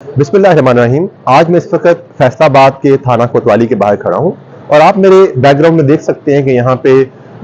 बिस्मिल्लाहिर्रहमानिर्रहीम। आज मैं इस वक्त फैसलाबाद के थाना कोतवाली के बाहर खड़ा हूँ और आप मेरे बैकग्राउंड में देख सकते हैं कि यहाँ पे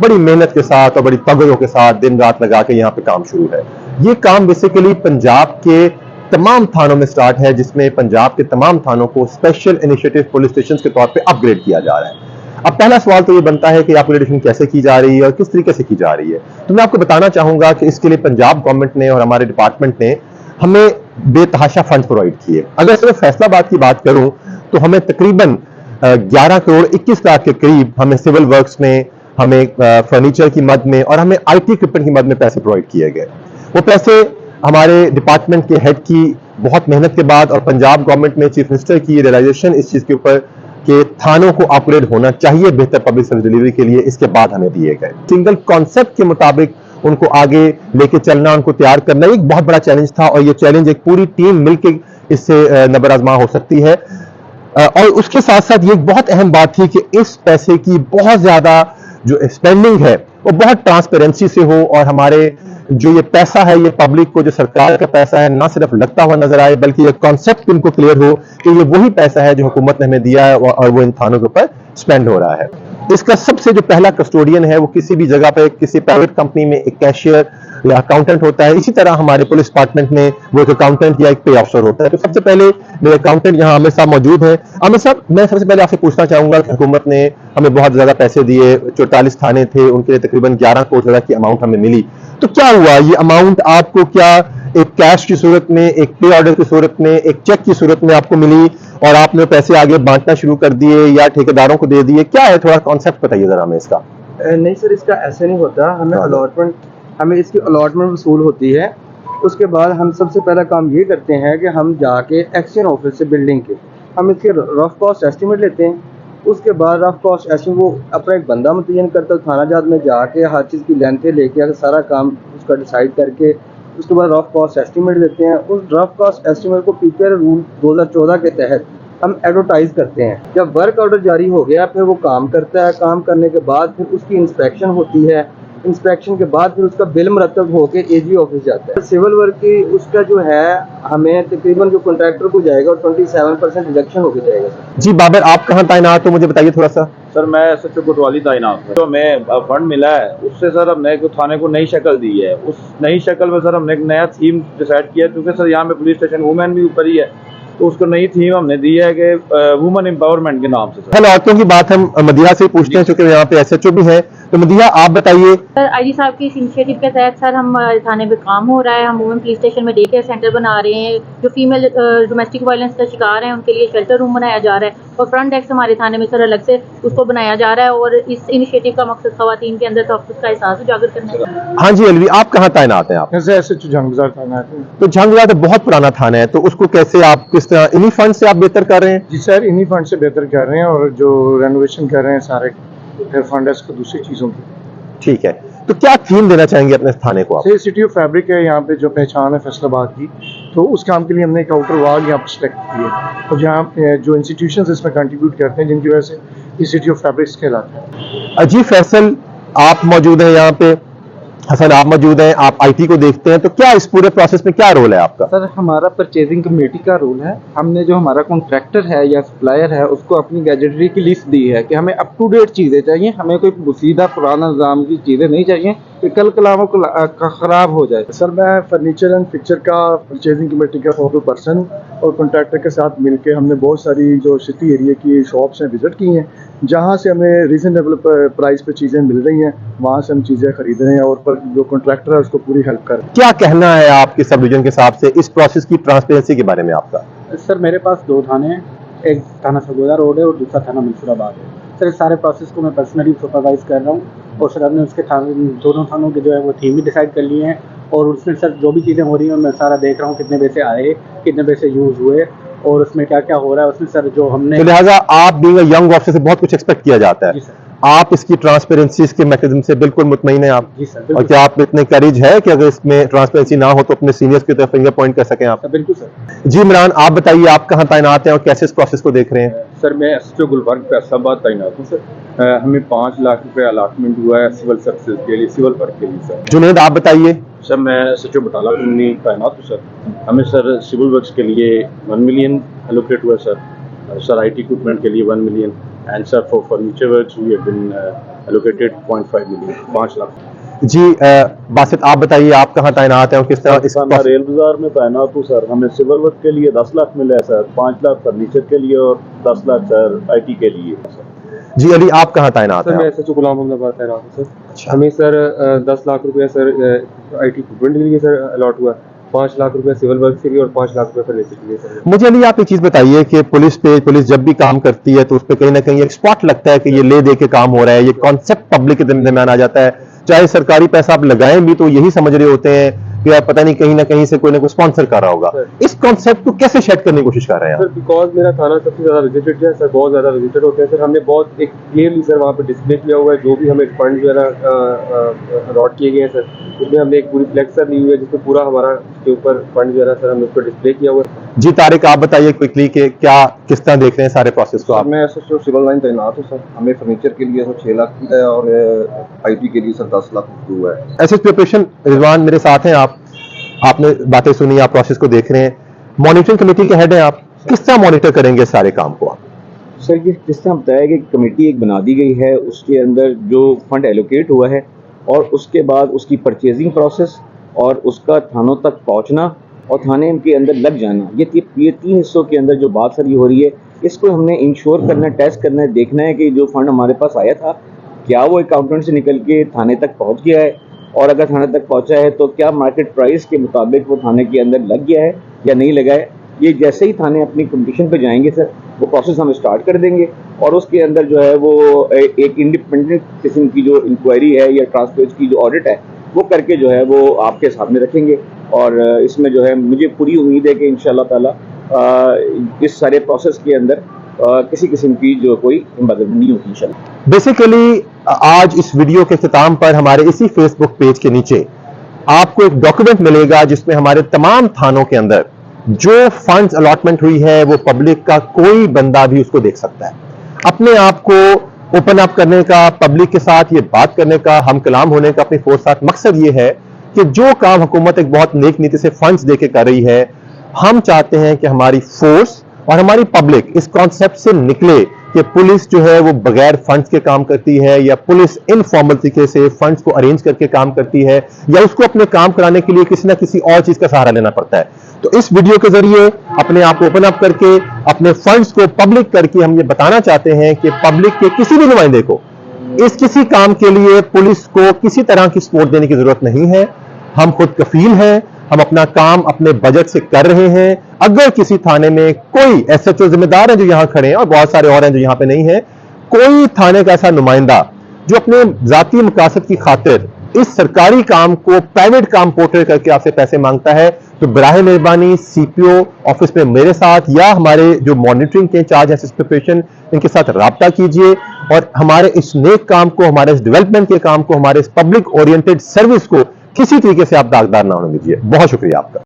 बड़ी मेहनत के साथ और बड़ी पगड़ों के साथ दिन रात लगा के यहाँ पे काम शुरू है। ये काम बेसिकली पंजाब के तमाम थानों में स्टार्ट है, जिसमें पंजाब के तमाम थानों को स्पेशल इनिशिएटिव पुलिस स्टेशन के तौर पर अपग्रेड किया जा रहा है। अब पहला सवाल तो ये बनता है कि अपग्रेडेशन कैसे की जा रही है और किस तरीके से की जा रही है। तो मैं आपको बताना चाहूंगा कि इसके लिए पंजाब गवर्नमेंट ने और हमारे डिपार्टमेंट ने हमें बेतहाशा फंड प्रोवाइड किए। अगर सिर्फ फैसलाबाद की बात करूं तो हमें तकरीबन 11 करोड़ 21 लाख के करीब हमें सिविल वर्क्स में, हमें फर्नीचर की मद में और हमें आईटी इक्विपमेंट की मद में पैसे प्रोवाइड किए गए। वो पैसे हमारे डिपार्टमेंट के हेड की बहुत मेहनत के बाद और पंजाब गवर्नमेंट में चीफ मिनिस्टर की रियलाइजेशन इस चीज के ऊपर कि थानों को अपग्रेड होना चाहिए बेहतर पब्लिक सर्विस डिलीवरी के लिए, इसके बाद हमें दिए गए। सिंगल कॉन्सेप्ट के मुताबिक उनको आगे लेके चलना, उनको तैयार करना एक बहुत बड़ा चैलेंज था और ये चैलेंज एक पूरी टीम मिलकर इससे नबर आजमा हो सकती है। और उसके साथ साथ ये एक बहुत अहम बात थी कि इस पैसे की बहुत ज्यादा जो स्पेंडिंग है वो बहुत ट्रांसपेरेंसी से हो और हमारे जो ये पैसा है ये पब्लिक को, जो सरकार का पैसा है, ना सिर्फ लगता हुआ नजर आए बल्कि ये कॉन्सेप्ट इनको क्लियर हो कि ये वही पैसा है जो हुकूमत ने हमें दिया है और वो इन थानों के ऊपर स्पेंड हो रहा है। इसका सबसे जो पहला कस्टोडियन है वो किसी भी जगह पे किसी प्राइवेट कंपनी में एक कैशियर या अकाउंटेंट होता है। इसी तरह हमारे पुलिस डिपार्टमेंट में वो एक अकाउंटेंट या एक पे ऑफिसर होता है। तो सबसे पहले मेरे अकाउंटेंट यहाँ आमिर साहब मौजूद है। आमिर साहब, मैं सबसे पहले आपसे पूछना चाहूंगा कि हुकूमत ने हमें बहुत ज्यादा पैसे दिए, 44 थाने थे, उनके लिए तकरीबन 11 करोड़ ज्यादा की अमाउंट हमें मिली। तो क्या हुआ, ये अमाउंट आपको क्या एक कैश की सूरत में, एक पे ऑर्डर की सूरत में, एक चेक की सूरत में आपको मिली और आपने पैसे आगे बांटना शुरू कर दिए या ठेकेदारों को दे दिए? क्या है, थोड़ा कॉन्सेप्ट बताइए जरा हमें इसका। नहीं सर, इसका ऐसे नहीं होता। हमें इसकी अलॉटमेंट वसूल होती है। उसके बाद हम सबसे पहला काम ये करते हैं कि हम जाके एक्शन ऑफिस से बिल्डिंग के हम इसके रफ कॉस्ट एस्टीमेट लेते हैं। उसके बाद रफ कॉस्ट एस्टीमेट वो अपना एक बंदा मुतय्यन करता है, थाना जात में जाके हर चीज़ की लेंथें लेके सारा काम उसका डिसाइड करके उसके बाद रफ कॉस्ट एस्टीमेट देते हैं। उस रफ कॉस्ट एस्टीमेट को पीपीआर रूल 2014 के तहत हम एडवर्टाइज करते हैं। जब वर्क ऑर्डर जारी हो गया फिर वो काम करता है। काम करने के बाद फिर उसकी इंस्पेक्शन होती है। इंस्पेक्शन के बाद फिर उसका बिल मरतब होकर एजी ऑफिस जाता है। सिविल वर्क की उसका जो है हमें तकरीबन जो कॉन्ट्रैक्टर को जाएगा 27% डिडक्शन होकर जाएगा। जी बाबर, आप कहाँ तैनात हो, मुझे बताइए थोड़ा सा। सर मैं एसएचओ कोतवाली तैनात हूँ। तो हमें फंड मिला है, उससे सर हमने थाने को नई शक्ल दी है। उस नई शक्ल में सर हमने एक नया थीम डिसाइड किया, क्योंकि सर यहाँ पे पुलिस स्टेशन वुमेन भी ऊपर ही है, तो उसको नई थीम हमने दी है कि वुमेन एम्पावरमेंट के नाम से। सर औरतों की बात हम मदिया से पूछते हैं, क्योंकि यहाँ पे एसएचओ भी है। तो मदिया, आप बताइए। सर आईजी साहब की इस इनिशिएटिव के तहत सर हम थाने पे काम हो रहा है। हम वुमेन पुलिस स्टेशन में डे केयर सेंटर बना रहे हैं। जो फीमेल डोमेस्टिक वायलेंस का शिकार हैं उनके लिए शेल्टर रूम बनाया जा रहा है और फ्रंट डेस्क हमारे थाने में सर अलग से उसको बनाया जा रहा है। और इस इनिशिएटिव का मकसद खवातीन के अंदर तहफ़्फ़ुज़ का एहसास उजागर करना है। हाँ जी अलवी, आप कहाँ तैनात हैं? आप एसएचओ झंगजार तैनात है। तो झंगजार तो बहुत पुराना थाना है, तो उसको कैसे आप किस तरह इन्हीं फंड से आप बेहतर कर रहे हैं? जी सर, इन्हीं फंड से बेहतर कर रहे हैं और जो रेनोवेशन कर रहे हैं सारे फिर फंड है इसको दूसरी चीज़ों की। ठीक है, तो क्या थीम देना चाहेंगे अपने थाने को आप? सिटी ऑफ फैब्रिक है यहाँ पे, जो पहचान है फैसलाबाद की, तो उस काम के लिए हमने एक आउटर वॉल यहाँ पर सिलेक्ट की है और जहाँ जो इंस्टीट्यूशंस इसमें कंट्रीब्यूट करते हैं जिनकी वजह से ये सिटी ऑफ फैब्रिक्स कहलाता है। अजीब फैसल, आप मौजूद हैं यहाँ पे, हसन आप मौजूद हैं, आप आईटी को देखते हैं, तो क्या इस पूरे प्रोसेस में क्या रोल है आपका? सर हमारा परचेजिंग कमेटी का रोल है। हमने जो हमारा कॉन्ट्रैक्टर है या सप्लायर है उसको अपनी गैजेटरी की लिस्ट दी है कि हमें अप टू डेट चीज़ें चाहिए, हमें कोई सीधा पुराना निज़ाम की चीज़ें नहीं चाहिए कि कल कलामों को ख़राब हो जाए। सर मैं फर्नीचर एंड पिक्चर का परचेजिंग कमेटी का फोकल पर्सन और कॉन्ट्रैक्टर के साथ मिलके हमने बहुत सारी जो सिटी एरिया की शॉप्स हैं विज़िट की हैं, जहाँ से हमें रीजनेबल प्राइस पे चीज़ें मिल रही हैं, वहाँ से हम चीज़ें खरीद रहे हैं और पर जो कॉन्ट्रैक्टर है उसको पूरी हेल्प कर रहे हैं। क्या कहना है आपके सब डिवीजन के हिसाब से इस प्रोसेस की ट्रांसपेरेंसी के बारे में आपका? सर मेरे पास 2 थाने हैं, एक थाना सरगोदा रोड है और दूसरा थाना मंसूराबाद है। सर इस सारे प्रोसेस को मैं पर्सनली सुपरवाइज कर रहा हूँ और सर हमने उसके दोनों थानों के जो है वो थीम भी डिसाइड कर लिए हैं और उसमें सर जो भी चीज़ें हो रही हैं मैं सारा देख रहा हूँ, कितने पैसे आए, कितने पैसे यूज़ हुए और उसमें क्या क्या हो रहा है उसमें सर जो हमने। तो लिहाजा आप बीइंग अ यंग ऑफिसर से बहुत कुछ एक्सपेक्ट किया जाता है। जी सर। आप इसकी ट्रांसपेरेंसी, इसके मैकेनिज्म से बिल्कुल मुतमईन हैं आप? जी सर। और क्या आप में इतने करेज है कि अगर इसमें ट्रांसपेरेंसी ना हो तो अपने सीनियर्स की तरफ फिंगर पॉइंट कर सकें आप? बिल्कुल सर। जी इमरान, आप बताइए, आप कहाँ तैनात हैं और कैसे इस प्रोसेस को देख रहे हैं? सर मैं एसएचओ गुलबर्ग फैसलाबाद तैनात हूँ। सर हमें 5 लाख रुपए अलॉटमेंट हुआ है सिविल सर्विसेज के लिए, सिविल वर्क के लिए। सर जुनेद, आप बताइए। सर मैं सचिव बटाला कॉलोनी तैनात हूँ सर। हमें सर सिविल वर्क्स के लिए 1 मिलियन एलोकेट हुआ सर आईटी इक्विपमेंट के लिए 1 million and sir for furniture works we have been allocated 0.5 million 5 lakh. जी बासित आप बताइए, आप कहाँ तैनात हैं और किस तरह इस मैं रेल बाजार में तैनात हूँ सर। हमें सिविल वर्क के लिए 10 लाख मिला है सर, 5 लाख फर्नीचर के लिए और 10 लाख सर आईटी के लिए सर। जी अली आप कहाँ तैनात सर हैं? मैं सचिव गुलाम अहमदाबाद तैनात हूँ सर। अच्छा। हमें सर 10 लाख रुपया सर आईटी इक्विपमेंट के लिए सर अलॉट हुआ, 5 लाख रुपया सिविल वर्क के लिए और 5 लाख रुपया फर्नीचर के लिए सर। मुझे अली आप एक चीज बताइए कि पुलिस जब भी काम करती है तो उस पर कहीं ना कहीं एक स्पॉट लगता है कि ये ले दे के काम हो रहा है, ये कॉन्सेप्ट पब्लिक के दरमियान आ जाता है। चाहे सरकारी पैसा आप लगाएं भी तो यही समझ रहे होते हैं कि आप पता नहीं कहीं ना कहीं से कोई ना कोई स्पॉन्सर कर रहा होगा। इस कॉन्सेप्ट को कैसे शेड करने की कोशिश कर रहे हैं सर बिकॉज मेरा थाना सबसे ज्यादा विजिटेड है सर, बहुत ज्यादा विजिटेड होते हैं सर। हमने बहुत एक क्लियरली सर वहाँ पे डिस्प्ले किया हुआ है जो भी हमें फंड वगैरह अलॉट किए गए हैं सर, उसमें हमने एक पूरी फ्लेक्स सर ली हुई है जिसमें पूरा हमारा उसके ऊपर फंड वगैरह सर हमने उस पर डिस्प्ले किया हुआ है। जी तारिक आप बताइए क्विकली कि क्या किस तरह देख रहे हैं सारे प्रोसेस को आप? मैं एसएसओ सिविल लाइन तैनात हूँ सर। हमें फर्नीचर के लिए 6 लाख है और आईटी के लिए सर 10 लाख हुआ है। ऐसे प्रिपरेशन रिजवान मेरे साथ हैं, आपने बातें सुनी, आप प्रोसेस को देख रहे हैं, मॉनिटरिंग कमेटी के हेड हैं आप, किस तरह मॉनिटर करेंगे सारे काम को आप? सर ये जिस तरह बताया कि कमेटी एक बना दी गई है, उसके अंदर जो फंड एलोकेट हुआ है और उसके बाद उसकी परचेजिंग प्रोसेस और उसका थानों तक पहुंचना और थाने के अंदर लग जाना, ये 3 हिस्सों के अंदर जो बात सर ये हो रही है, इसको हमने इंश्योर करना, टेस्ट करना है, देखना है कि जो फंड हमारे पास आया था क्या वो अकाउंटेंट से निकल के थाने तक पहुंच गया है, और अगर थाने तक पहुंचा है तो क्या मार्केट प्राइस के मुताबिक वो थाने के अंदर लग गया है या नहीं लगा है। ये जैसे ही थाने अपनी कंपटीशन पे जाएंगे सर वो प्रोसेस हम स्टार्ट कर देंगे और उसके अंदर जो है वो एक इंडिपेंडेंट किस्म की जो इंक्वायरी है या ट्रांसपेरेंस की जो ऑडिट है वो करके जो है वो आपके सामने रखेंगे। और इसमें जो है मुझे पूरी उम्मीद है कि इंशाल्लाह ताला इस सारे प्रोसेस के अंदर किसी किस्म की जो कोई मदद नहीं होगी इंशाल्लाह। बेसिकली आज इस वीडियो के इख्तिताम पर हमारे इसी फेसबुक पेज के नीचे आपको एक डॉक्यूमेंट मिलेगा जिसमें हमारे तमाम थानों के अंदर जो फंड्स अलॉटमेंट हुई है वो पब्लिक का कोई बंदा भी उसको देख सकता है। अपने आप को ओपन अप करने का, पब्लिक के साथ ये बात करने का, हम कलाम होने का अपनी फोर्स साथ मकसद ये है कि जो काम हुकूमत एक बहुत नेक नीति से फंड्स देके कर रही है, हम चाहते हैं कि हमारी फोर्स और हमारी पब्लिक इस कॉन्सेप्ट से निकले कि पुलिस जो है वो बगैर फंड्स के काम करती है या पुलिस इनफॉर्मल तरीके से फंड्स को अरेंज करके काम करती है या उसको अपने काम कराने के लिए किसी ना किसी और चीज का सहारा लेना पड़ता है। तो इस वीडियो के जरिए अपने आप को ओपन अप करके अपने फंड्स को पब्लिक करके हम ये बताना चाहते हैं कि पब्लिक के किसी भी नुमाइंदे को इस किसी काम के लिए पुलिस को किसी तरह की सपोर्ट देने की जरूरत नहीं है। हम खुद कफील हैं, हम अपना काम अपने बजट से कर रहे हैं। अगर किसी थाने में कोई एसएचओ जिम्मेदार है जो यहां खड़े हैं और बहुत सारे और हैं जो यहां पे नहीं है, कोई थाने का ऐसा नुमाइंदा जो अपने जाती मकासद की खातिर इस सरकारी काम को प्राइवेट काम पोर्ट्रे करके आपसे पैसे मांगता है, तो बराह मेहरबानी सीपीओ ऑफिस में मेरे साथ या हमारे जो मॉनिटरिंग के इंचार्ज है प्रिपरेशन, इनके साथ राब्ता कीजिए और हमारे इस नेक काम को, हमारे इस डेवलपमेंट के काम को, हमारे इस पब्लिक ओरिएंटेड सर्विस को किसी तरीके से आप दागदार ना होने दीजिए। बहुत शुक्रिया आपका।